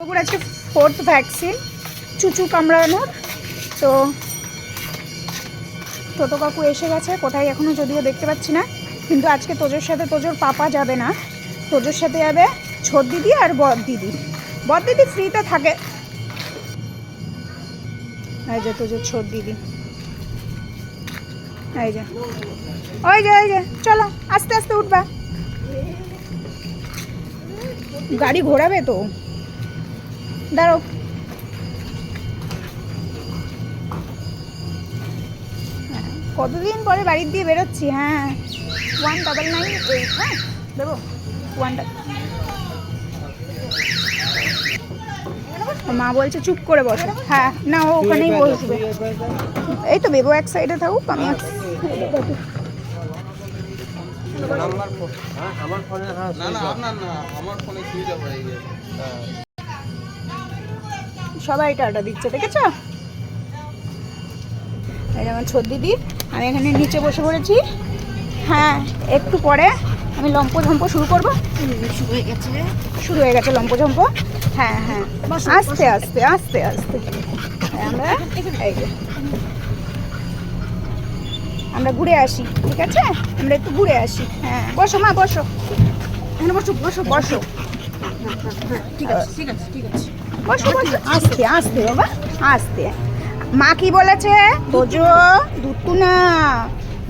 পুকুর আজকে 4th vaccine চুচু কামড়ানোর। তো টোটো কাকু এসে গেছে, কোথায় এখনও যদিও দেখতে পাচ্ছি না। কিন্তু আজকে তোজোর সাথে তোজোর পাপা যাবে না, তোজোর সাথে যাবে ছোট দিদি আর বড় দিদি। বড় দিদি ফ্রিতে থাকে। এই যে তোজোর ছোট দিদি, এই যে ওই যে ওই যে, চলো আস্তে আস্তে উঠবা, গাড়ি ঘোরাবে তো, দাঁড়াও। কতদিন পরে বাড়ির দিয়ে বেরোচ্ছি। হ্যাঁ 1998, হ্যাঁ দেবো 1। মা বলছে চুপ করে বসো। হ্যাঁ না, ও ওখানেই বসবে। এই তো বেবো এক সাইডে থাকুক, আমি এক সাইডে থাকি। সবাই টাটা দিচ্ছে, দেখেছো? এই যেমন ছোট দিদি, আমি এখানে নিচে বসে পড়েছি। হ্যাঁ একটু পরে আমি লম্পঝম্প শুরু করবো। শুরু হয়ে গেছে লম্পঝম্প। হ্যাঁ হ্যাঁ, আস্তে আস্তে আস্তে আস্তে। আমরা এই যে আমরা ঘুরে আসি, ঠিক আছে? আমরা একটু ঘুরে আসি। হ্যাঁ বসো মা, বসো এখানে, বসো বসো বসো। ঠিক আছে ঠিক আছে ঠিক আছে, বসো বসো, আস্তে আস্তে বাবা আস্তে। মা কি বলেছে? তোজো দুত্তু না,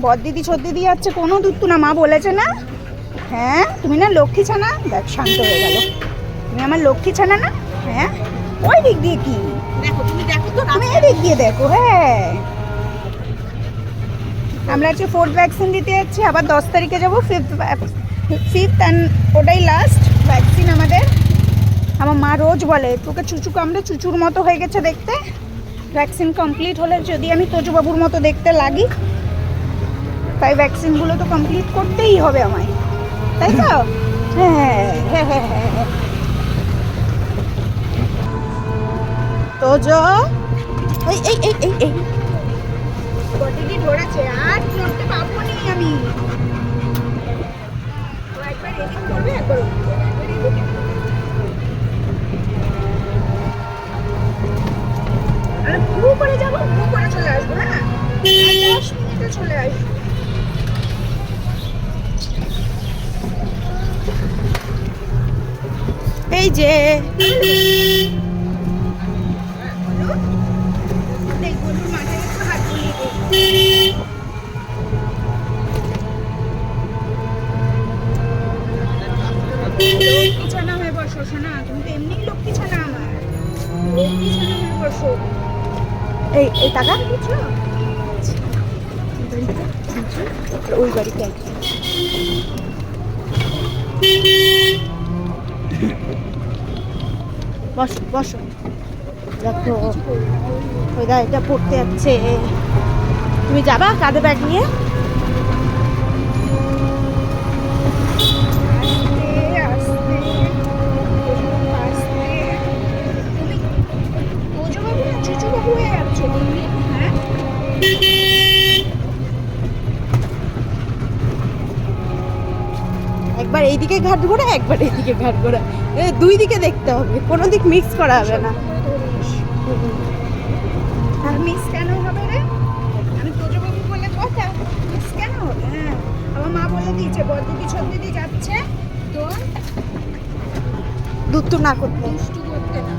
বড় দিদি ছোট দিদি যাচ্ছে, কোনো দুত্তু না, মা বলেছে না? হ্যাঁ তুমি না লক্ষ্মী ছানা। দেখ শান্ত হয়ে গেল, তুমি আমার লক্ষ্মী ছানা না? হ্যাঁ ওই দিক দিয়ে কি দেখো, তুমি দেখো তো, তুমি এদিক দিয়ে দেখো। হ্যাঁ আমরা আজকে 4th ভ্যাকসিন দিতে যাচ্ছি, আবার 10 তারিখে যাবো 5th অ্যান্ড ওটাই লাস্ট ভ্যাকসিন আমাদের। আমার মা রোজ বলে তোকে চুচু কামড়ে চুচুর মতো হয়ে গেছে দেখতে। ভ্যাকসিন কমপ্লিট হলে যদি আমি তোজবাবুর মতো দেখতে লাগি, তাই ভ্যাকসিনগুলো তো কমপ্লিট করতেই হবে আমায়, তাই তো? হ্যাঁ হ্যাঁ হ্যাঁ হ্যাঁ। তোজো এই এই এই এই এই বডিটি ধরেছে, আর নড়তে পারবো নি আমি। একবার এদিক করবে, একবার এদিকে। আরে ঘুরু করে যাবো, ঘুরু করে চলে আসবো। হ্যাঁ 10 মিনিটে চলে আসবো। এই যে লক্ষ্মী ছানা হয়ে বসো সোনা, তুমি তো এমনি লক্ষ্মী ছানা আমার, লক্ষ্মী ছানা হয়ে বসো। এই এই টাকা দিচ্ছ ওই বাড়িতে। বসো বসো, দেখো ওই দা এটা পড়তে যাচ্ছে। তুমি যাবা কাঁধে ব্যাগ নিয়ে? একবার এইদিকে ঘাট ঘোরা, একবার এইদিকে ঘাট ঘোরা, দুই দিকে দেখতে হবে, কোনো দিক মিক্স করা হবে না। আর মিক্স কেন হবে রে? আমি তোজবাবু বলে কথা, মিক্স কেন হবে? হ্যাঁ আমার মা বলে দিয়েছে বড় দিদি ছোট দিদি যাচ্ছে, তো দুষ্টু না করতে, দুষ্টু করতে না।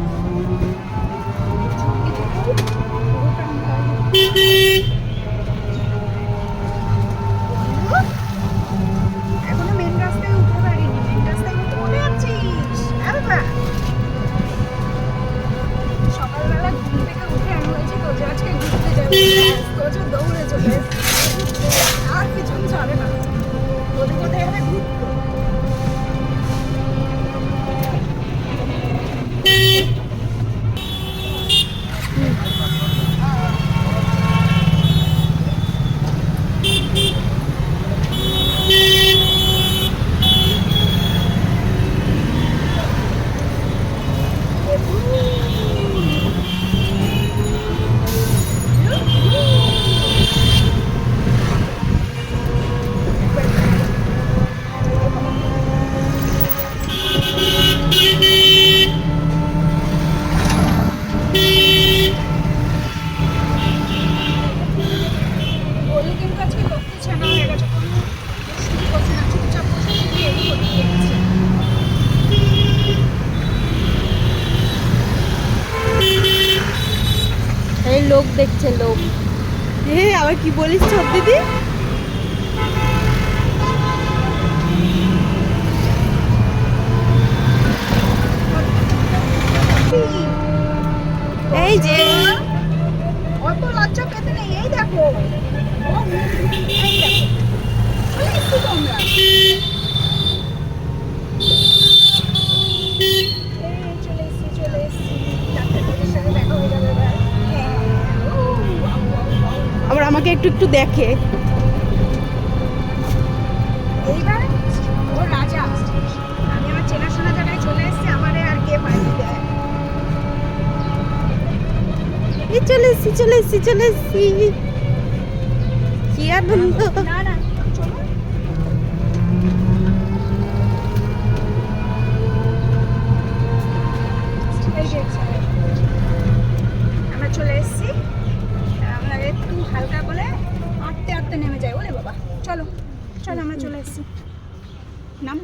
এখনো মেন রাস্তায় উঠতে পারিনি, মেন রাস্তায় উঠতে বলে যাচ্ছিস? সকালবেলা ঘুম থেকে উঠে আমি বলছি তোজো আজকে ঘুরতে যাবো, তোজো দৌড়ে চলে আর পিছন ছাড়ে না। তোজো কোথায় যাবে ঘুরতে? লোক দেখছে লোক। আবার কি বলিস ছোট দিদি? এই যে অত লজ্জা পেতে নেই, এই দেখো এই দেখো চলে এসছি তো আমরা। চলে এসছি ডাক্তারের সাথে দেখা হয়ে যাবে এবার। হ্যাঁ, আবার আমাকে একটু একটু দেখে। এইবার ও রাজা, আমি আমার চেনাশোনা জায়গায় চলে এসছি, আমারে আর কে পানি দেয়। এই চলে এসছি কি আনন্দ। না না চলো, এই যে আমরা চলে এসছি। আমরা একটু হালকা করে আটতে আটতে নেমে যাই। ওরে বাবা, চলো চলো আমরা চলে এসছি। নাম